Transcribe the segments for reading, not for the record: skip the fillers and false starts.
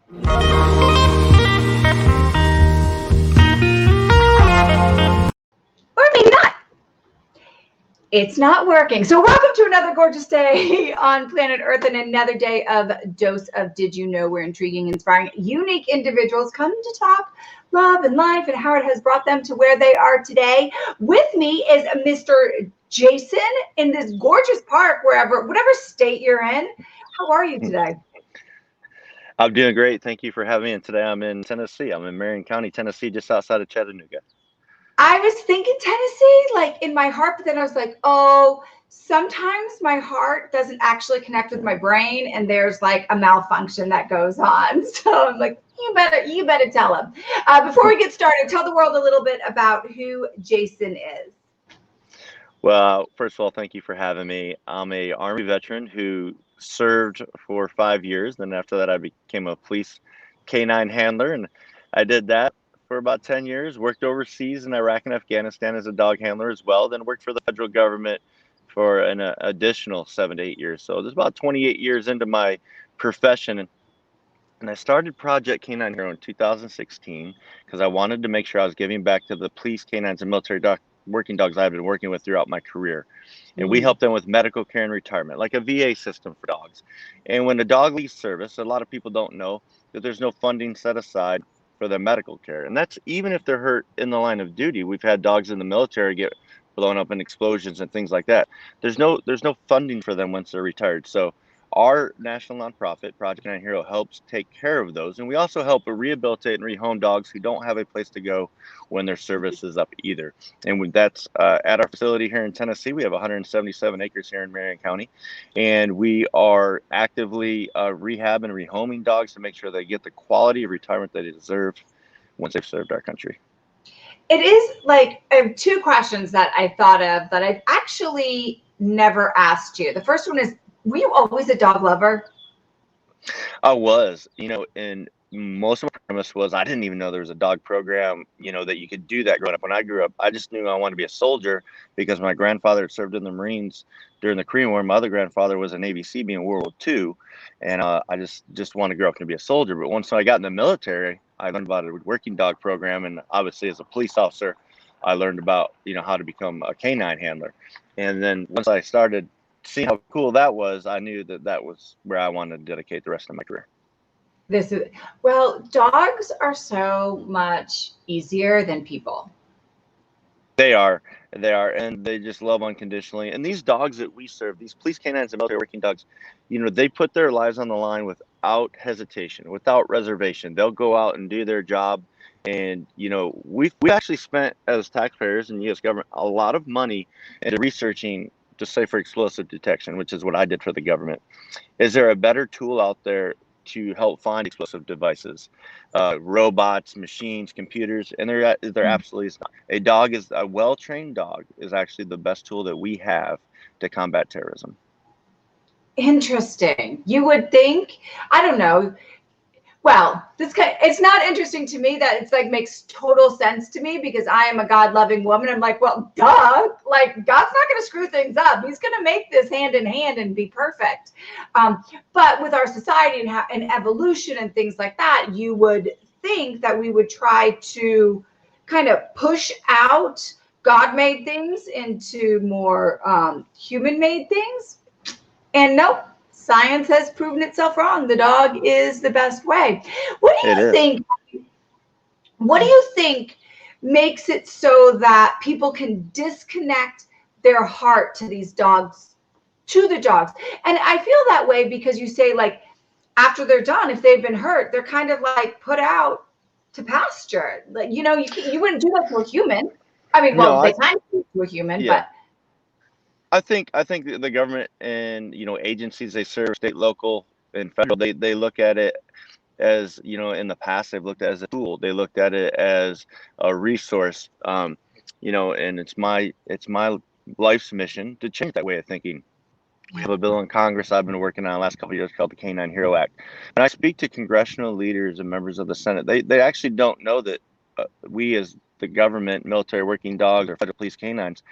Or maybe not. It's not working. So welcome to another gorgeous day on planet Earth and another day of dose of Did You Know, where intriguing, inspiring, unique individuals come to talk love and life and how it has brought them to where they are today. With me is Mr. Jason in this gorgeous park, whatever state you're in. How are you today? I'm doing great. Thank you for having me. And today I'm in Tennessee. I'm in Marion County, Tennessee, just outside of Chattanooga. I was thinking Tennessee, like in my heart, but then I was like, oh, sometimes my heart doesn't actually connect with my brain, and there's like a malfunction that goes on. So I'm like, you better tell him. Before we get started, tell the world a little bit about who Jason is. Well, first of all, thank you for having me. I'm a Army veteran who served for 5 years. Then after that, I became a police canine handler, and I did that for about 10 years. Worked overseas in Iraq and Afghanistan as a dog handler as well. Then worked for the federal government for an additional 7 to 8 years. So there's about 28 years into my profession. And I started Project Canine Hero in 2016 because I wanted to make sure I was giving back to the police, canines, and military working dogs I've been working with throughout my career. And we help them with medical care and retirement, like a VA system for dogs. And when a dog leaves service, a lot of people don't know that there's no funding set aside for their medical care. And that's even if they're hurt in the line of duty. We've had dogs in the military get blown up in explosions and things like that. There's no funding for them once they're retired. So our national nonprofit, Project Canine Hero, helps take care of those. And we also help rehabilitate and rehome dogs who don't have a place to go when their service is up either. And that's at our facility here in Tennessee. We have 177 acres here in Marion County. And we are actively rehab and rehoming dogs to make sure they get the quality of retirement that they deserve once they've served our country. It is like I have two questions that I thought of that I've actually never asked you. The first one is, were you always a dog lover? I was, and most of my premise was I didn't even know there was a dog program, that you could do that growing up. When I grew up, I just knew I wanted to be a soldier because my grandfather had served in the Marines during the Korean War. My other grandfather was a Navy Seaman in World War II, and I just wanted to grow up and be a soldier. But once I got in the military, I learned about a working dog program, and obviously as a police officer, I learned about how to become a canine handler. And then once I started seeing how cool that was, I knew that was where I wanted to dedicate the rest of my career. This is, well, dogs are so much easier than people. They are, and they just love unconditionally. And these dogs that we serve, these police canines and military working dogs, they put their lives on the line without hesitation, without reservation. They'll go out and do their job. And, we actually spent as taxpayers and U.S. government a lot of money into researching just say for explosive detection, which is what I did for the government. Is there a better tool out there to help find explosive devices, robots, machines, computers? And there absolutely is not. A well-trained dog is actually the best tool that we have to combat terrorism. Interesting. You would think, I don't know. Well, it's not interesting to me that it's like makes total sense to me because I am a God-loving woman. I'm like, well, duh, like God's not going to screw things up. He's going to make this hand in hand and be perfect. But with our society and evolution and things like that, you would think that we would try to kind of push out God-made things into more human-made things. And nope. Science has proven itself wrong. The dog is the best way. What do you think? What do you think makes it so that people can disconnect their heart to these dogs, to the dogs? And I feel that way because you say, like, after they're done, if they've been hurt, they're kind of like put out to pasture. Like, you wouldn't do that to a human. I mean, well, they kind of do to a human, but. I think the government and agencies they serve, state, local, and federal, they look at it as in the past they've looked at it as a tool. They looked at it as a resource, and it's my life's mission to change that way of thinking. We have a bill in Congress I've been working on the last couple of years called the Canine Hero Act. When I speak to congressional leaders and members of the Senate, they actually don't know that we as the government, military working dogs, or federal police canines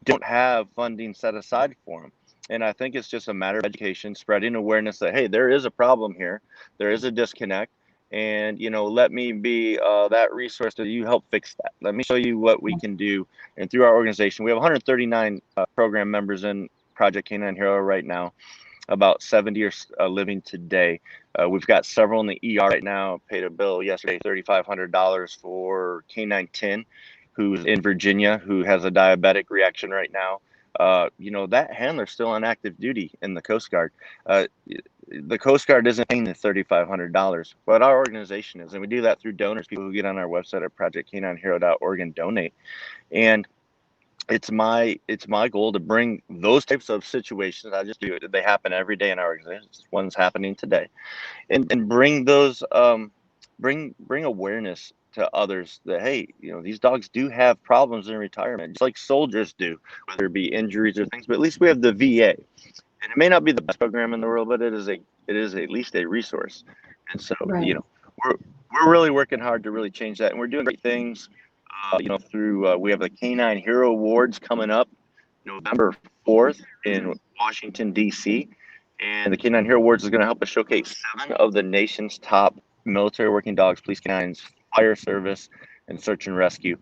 don't have funding set aside for them. And I think it's just a matter of education, spreading awareness that, hey, there is a problem here. There is a disconnect. and let me be that resource that you help fix that. Let me show you what we can do. And through our organization, we have 139 program members in Project Canine Hero right now. About 70 are living today. We've got several in the ER right now. Paid a bill yesterday, $3,500 for Canine 10, who's in Virginia, who has a diabetic reaction right now. That handler's still on active duty in the Coast Guard. The Coast Guard isn't paying the $3,500, but our organization is, and we do that through donors, people who get on our website at projectcaninehero.org and donate. And it's my goal to bring those types of situations. I just do it. They happen every day in our organization. One's happening today, and bring those bring awareness to others that, hey, these dogs do have problems in retirement, just like soldiers do, whether it be injuries or things. But at least we have the VA, and it may not be the best program in the world, but it is at least a resource. And so Right. we're really working hard to really change that, and we're doing great things. Through we have the Canine Hero Awards coming up November 4th in Washington, D.C. And the Canine Hero Awards is going to help us showcase 7 of the nation's top military working dogs, police canines, fire service, and search and rescue.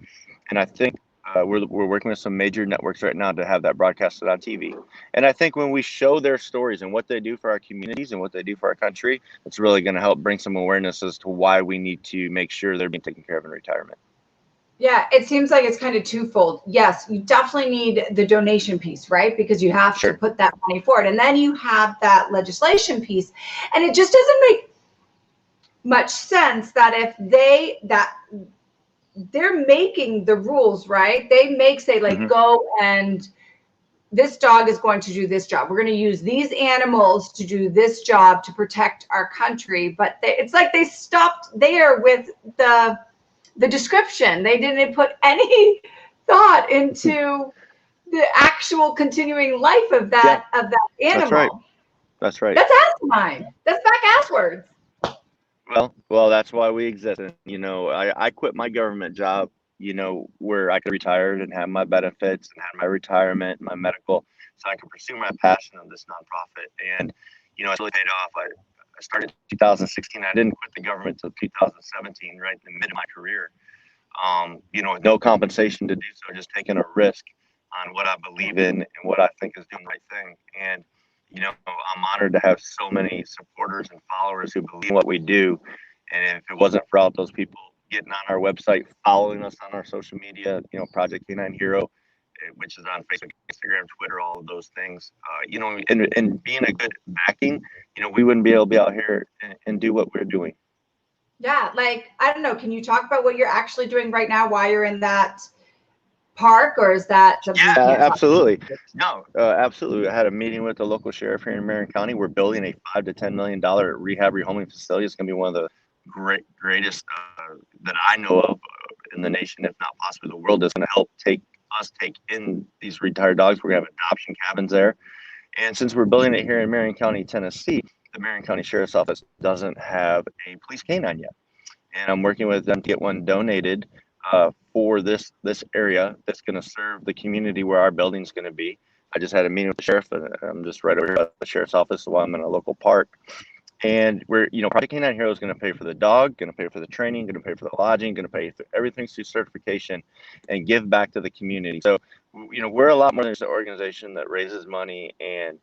And I think we're working with some major networks right now to have that broadcasted on TV. And I think when we show their stories and what they do for our communities and what they do for our country, it's really going to help bring some awareness as to why we need to make sure they're being taken care of in retirement. Yeah, it seems like it's kind of twofold. Yes, you definitely need the donation piece, right? Because you have to put that money forward. And then you have that legislation piece. And it just doesn't make much sense that if they're making the rules, right? They say like, go and this dog is going to do this job. We're going to use these animals to do this job to protect our country. But it's like they stopped there with the description. They didn't put any thought into the actual continuing life of that animal. That's right. That's asinine. That's back asswards. Well, that's why we exist. And, I quit my government job, where I could retire and have my benefits and have my retirement, my medical, so I could pursue my passion of this nonprofit. And, it's really paid off. I started in 2016. I didn't quit the government until 2017, right in the mid of my career. With no compensation to do so, just taking a risk on what I believe in and what I think is doing the right thing. And, I'm honored to have so many supporters and followers who believe in what we do. And if it wasn't for all those people getting on our website, following us on our social media, Project Canine Hero, which is on Facebook, Instagram, Twitter, all of those things, and being a good backing, we wouldn't be able to be out here and do what we're doing. Yeah, like, I don't know, can you talk about what you're actually doing right now while you're in that park, or is that something? Yeah, absolutely. No, absolutely. I had a meeting with the local sheriff here in Marion County. We're building a $5 to $10 million rehab rehoming facility. It's going to be one of the greatest that I know of in the nation, if not possibly the world. That's going to help take in these retired dogs. We're going to have adoption cabins there. And since we're building it here in Marion County, Tennessee, the Marion County Sheriff's Office doesn't have a police canine yet. And I'm working with them to get one donated for this area that's going to serve the community where our building's going to be. I just had a meeting with the sheriff. I'm just right over here at the sheriff's office while I'm in a local park. And we're, Project Canine Hero is going to pay for the dog, going to pay for the training, going to pay for the lodging, going to pay for everything through certification and give back to the community. So, we're a lot more than just an organization that raises money and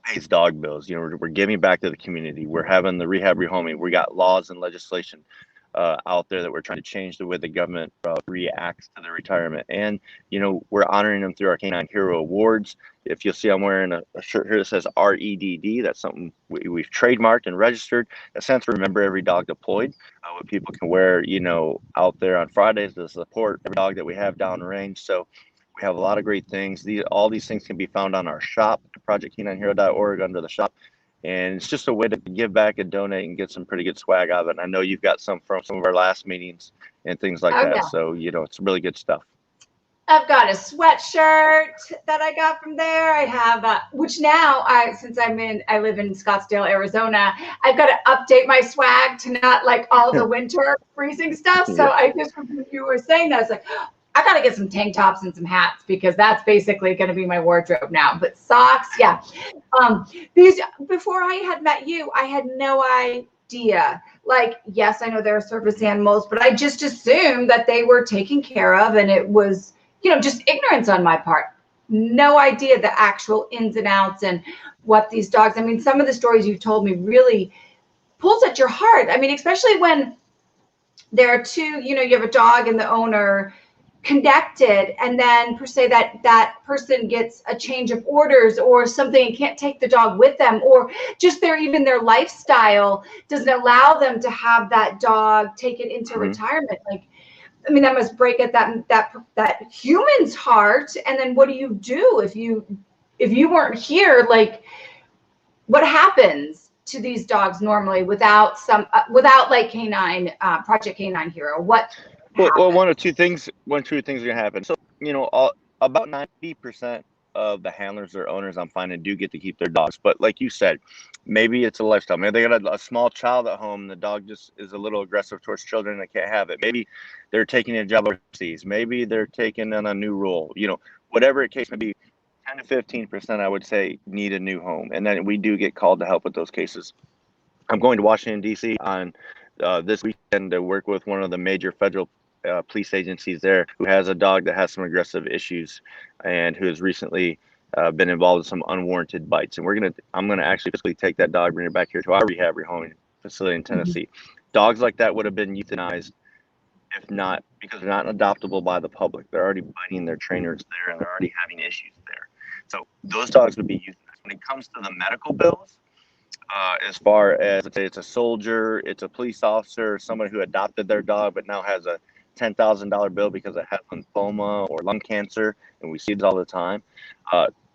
pays dog bills. We're giving back to the community. We're having the rehab rehoming. We got laws and legislation out there that we're trying to change the way the government reacts to the retirement. And, we're honoring them through our Canine Hero Awards. If you'll see, I'm wearing a shirt here that says REDD. That's something we've trademarked and registered. That stands for Remember Every Dog Deployed. What people can wear, out there on Fridays to support every dog that we have downrange. So we have a lot of great things. All these things can be found on our shop, projectcaninehero.org, under the shop. And it's just a way to give back and donate and get some pretty good swag out of it. And I know you've got some from some of our last meetings and things like that. Yeah. So, it's really good stuff. I've got a sweatshirt that I got from there. I have, which now since I live in Scottsdale, Arizona, I've got to update my swag to not like all the winter freezing stuff. So I just, when you were saying that, I was like, I got to get some tank tops and some hats, because that's basically going to be my wardrobe now. But socks, yeah. Before I had met you, I had no idea. Like, yes, I know they're service animals, but I just assumed that they were taken care of, and it was, just ignorance on my part. No idea the actual ins and outs and what these dogs, I mean, some of the stories you've told me really pulls at your heart. I mean, especially when there are two, you have a dog and the owner connected, and then per se that person gets a change of orders or something and can't take the dog with them, or just their lifestyle doesn't allow them to have that dog taken into retirement. Like, I mean, that must break at that human's heart. And then what do you do if you weren't here? Like, what happens to these dogs normally without like Canine Project Canine Hero? What Well, one or two things are gonna happen. So, about 90% of the handlers or owners I'm finding do get to keep their dogs. But like you said, maybe it's a lifestyle. Maybe they got a small child at home, and the dog just is a little aggressive towards children and they can't have it. Maybe they're taking a job overseas. Maybe they're taking on a new role. Whatever the case may be, 10 to 15%, I would say, need a new home. And then we do get called to help with those cases. I'm going to Washington, D.C. on this weekend to work with one of the major federal police agencies there, who has a dog that has some aggressive issues and who has recently been involved with some unwarranted bites. And I'm gonna actually physically take that dog, bring it back here to our rehab rehoming facility in Tennessee. Dogs like that would have been euthanized if not, because they're not adoptable by the public. They're already biting their trainers there, and they're already having issues there. So those dogs would be euthanized. When it comes to the medical bills, as far as, let's say it's a soldier, it's a police officer, someone who adopted their dog but now has a $10,000 bill because it has lymphoma or lung cancer, and we see it all the time.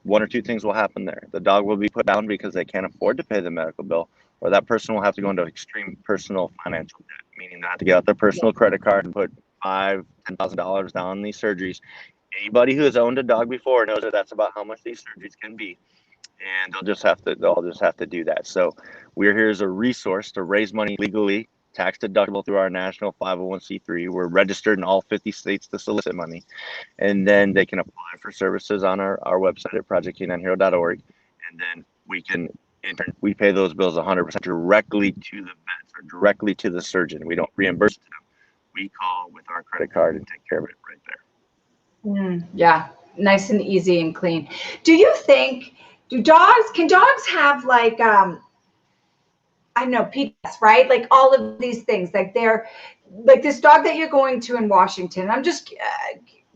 One or two things will happen there. The dog will be put down because they can't afford to pay the medical bill, or that person will have to go into extreme personal financial debt, meaning they have to get out their personal credit card and put $5,000-$10,000 down on these surgeries. Anybody who has owned a dog before knows that that's about how much these surgeries can be. And they'll just have to do that. So we're here as a resource to raise money legally, tax deductible through our national 501c3. We're registered in all 50 states to solicit money. And then they can apply for services on our website at projectcaninehero.org. And then we pay those bills 100% directly to the vets or directly to the surgeon. We don't reimburse them. We call with our credit card and take care of it right there. Yeah, nice and easy and clean. Do you think, can dogs have like, I don't know, PTS, right? Like all of these things, like they're like this dog that you're going to in Washington. I'm just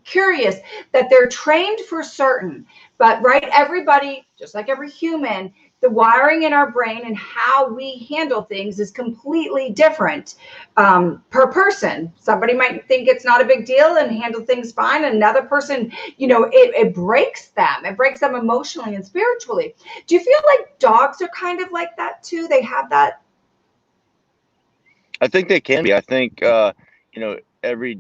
curious that they're trained for certain, but right, everybody, just like every human, the wiring in our brain and how we handle things is completely different per person. Somebody might think it's not a big deal and handle things fine. Another person, it breaks them. It breaks them emotionally and spiritually. Do you feel like dogs are kind of like that too? They have that? I think they can be. I think, every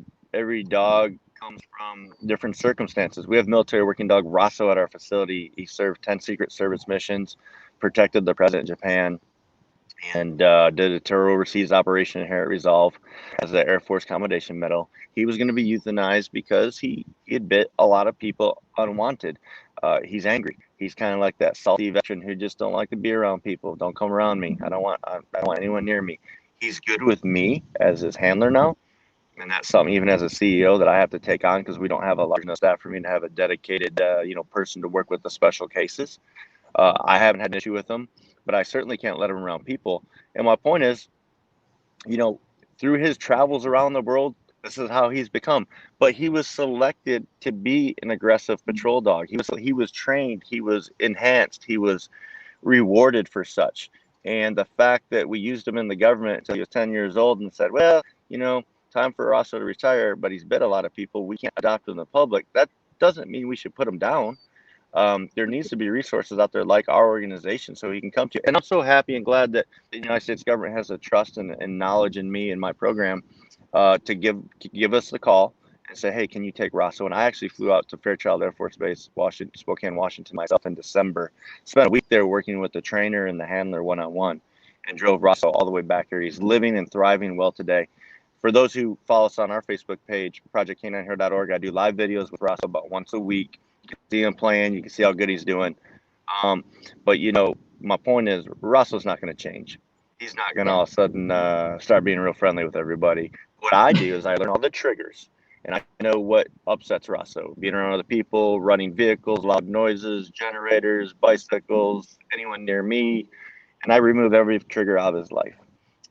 dog comes from different circumstances. We have military working dog Rosso at our facility. He served 10 Secret Service missions, protected the president of Japan, and did a terror overseas operation in Inherent Resolve as the Air Force Commendation Medal. He was going to be euthanized because he had bit a lot of people unwanted. He's angry. He's kind of like that salty veteran who just don't like to be around people. Don't come around me. I don't want anyone near me. He's good with me as his handler now. And that's something, even as a CEO, that I have to take on because we don't have a large enough staff for me to have a dedicated, person to work with the special cases. I haven't had an issue with him, but I certainly can't let him around people. And my point is, through his travels around the world, this is how he's become. But he was selected to be an aggressive patrol dog. He was trained. He was enhanced. He was rewarded for such. And the fact that we used him in the government until he was 10 years old and said, well, time for Rosso to retire, but he's bit a lot of people. We can't adopt him in the public. That doesn't mean we should put him down. There needs to be resources out there like our organization so he can come to. And I'm so happy and glad that the United States government has a trust and knowledge in me and my program to give us the call and say, hey, can you take Rosso? And I actually flew out to Fairchild Air Force Base, Spokane, Washington myself in December. Spent a week there working with the trainer and the handler one-on-one and drove Rosso all the way back here. He's living and thriving well today. For those who follow us on our Facebook page, projectcaninehero.org, I do live videos with Rosso about once a week. You can see him playing. You can see how good he's doing. But, my point is, Rosso's not going to change. he's not going to all of a sudden start being real friendly with everybody. What I do is I learn all the triggers, and I know what upsets Russ. So being around other people, running vehicles, loud noises, generators, bicycles, anyone near me, and I remove every trigger out of his life.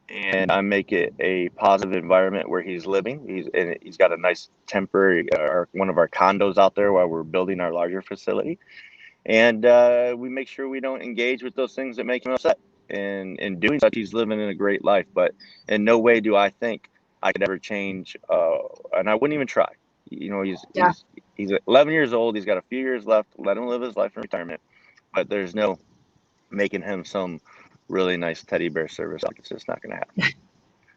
And I make it a positive environment where he's living. He's got a nice temporary, one of our condos out there while we're building our larger facility. And we make sure we don't engage with those things that make him upset. And in doing such, he's living in a great life. But in no way do I think I could ever change, and I wouldn't even try. You know, he's 11 years old. He's got a few years left. Let him live his life in retirement. But there's no making him some really nice teddy bear service. It's just not going to happen.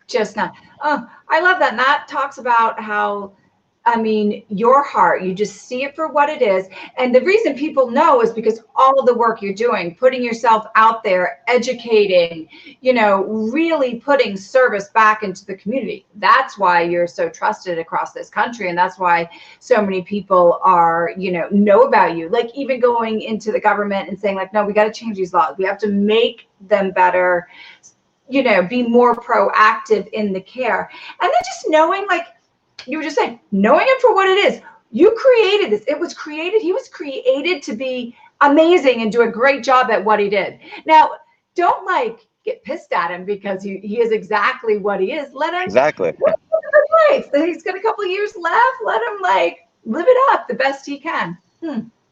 Just not. Oh, I love that. Matt talks about how, I mean, your heart, you just see it for what it is. And the reason people know is because all of the work you're doing, putting yourself out there, educating, you know, really putting service back into the community. That's why you're so trusted across this country. And that's why so many people are, you know about you. Like even going into the government and saying like, no, we got to change these laws. We have to make them better, you know, be more proactive in the care. And then just knowing, like, you were just saying, knowing him for what it is. You created this. It was created. He was created to be amazing and do a great job at what he did. Now, don't like get pissed at him because he is exactly what he is. Let him Exactly. life. He's got a couple of years left. Let him like live it up the best he can.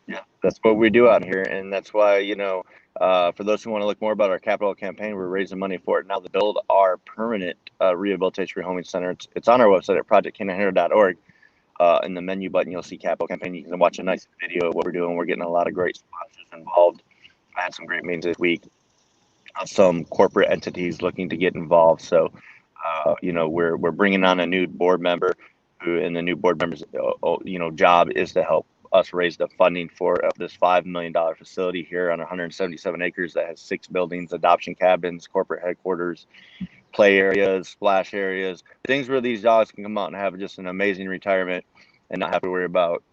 Yeah, that's what we do out here, and that's why, you know, for those who want to look more about our capital campaign, we're raising money for it now to build our permanent rehabilitation rehoming center. It's on our website at projectcanineHero.org. In the menu button, you'll see capital campaign. You can watch a nice video of what we're doing. We're getting a lot of great sponsors involved. I had some great meetings this week. Some corporate entities looking to get involved. So, you know, we're bringing on a new board member, and the new board member's you know, job is to help us raise the funding for this $5 million facility here on 177 acres that has 6 buildings, adoption cabins, corporate headquarters, play areas, splash areas, things where these dogs can come out and have just an amazing retirement and not have to worry about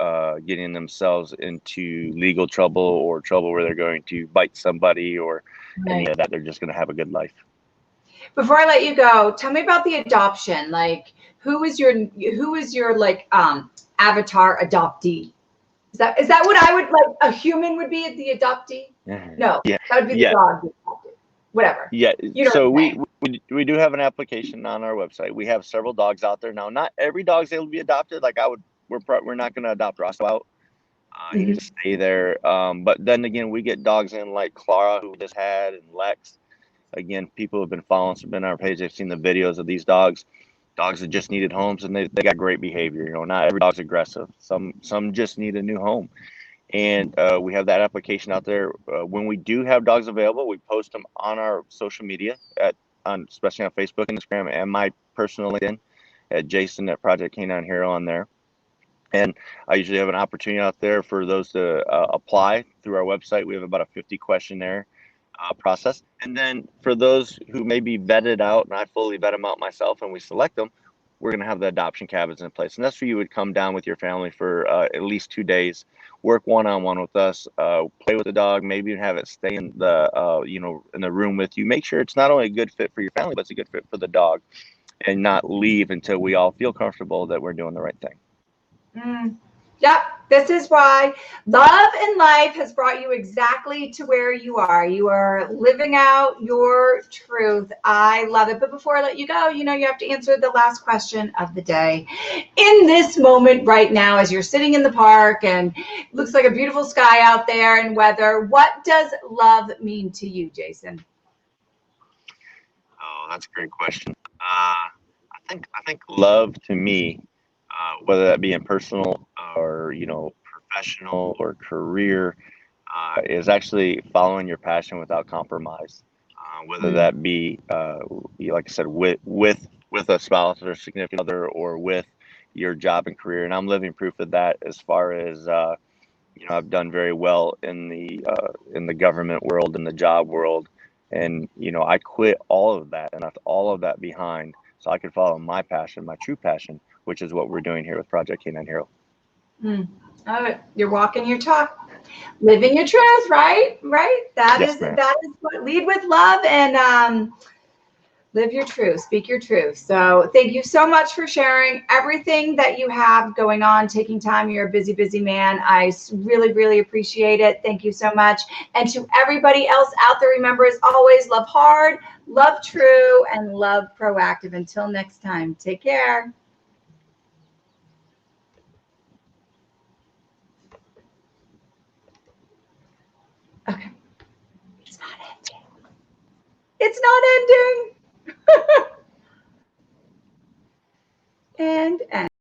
getting themselves into legal trouble or trouble where they're going to bite somebody or any of that. They're just going to have a good life. Before I let you go, tell me about the adoption. Like, who is your like avatar adoptee? Is that what I would like? A human would be the adoptee? No, yeah, that would be the dog. Whatever. Yeah. You know so we do have an application on our website. We have several dogs out there now. Not every dog's able to be adopted. Like we're not going to adopt Roscoe out. He needs to stay there. But then again, we get dogs in like Clara, who just had, and Lex. Again, people have been following us, have been on our page. They've seen the videos of these dogs that just needed homes, and they got great behavior. You know, not every dog's aggressive. Some just need a new home. And we have that application out there. When we do have dogs available, we post them on our social media, especially on Facebook, Instagram, and my personal LinkedIn at Jason at Project Canine Hero on there. And I usually have an opportunity out there for those to apply through our website. We have about a 50 questionnaire process. And then for those who may be vetted out, and I fully vet them out myself, and we select them, we're going to have the adoption cabins in place. And that's where you would come down with your family for at least 2 days, work one-on-one with us, play with the dog, maybe even have it stay in the, you know, in the room with you. Make sure it's not only a good fit for your family, but it's a good fit for the dog, and not leave until we all feel comfortable that we're doing the right thing. Yep, this is why love and life has brought you exactly to where you are. You are living out your truth. I love it. But before I let you go, you know, you have to answer the last question of the day. In this moment right now, as you're sitting in the park and it looks like a beautiful sky out there and weather, what does love mean to you, Jason? Oh, that's a great question. I think love to me, whether that be in personal or, you know, professional or career, is actually following your passion without compromise. Whether that be, like I said, with a spouse or significant other, or with your job and career. And I'm living proof of that as far as, you know, I've done very well in the government world, in the job world. And, you know, I quit all of that and left all of that behind so I could follow my passion, my true passion, which is what we're doing here with Project Canine Hero. You're walking your talk, living your truth, right? Right. That is what lead with love. And Live your truth, speak your truth. So thank you so much for sharing everything that you have going on, taking time. You're a busy, busy man. I really, really appreciate it. Thank you so much. And to everybody else out there, remember, as always, love hard, love true, and love proactive. Until next time, take care. Okay. It's not ending. It's not ending. And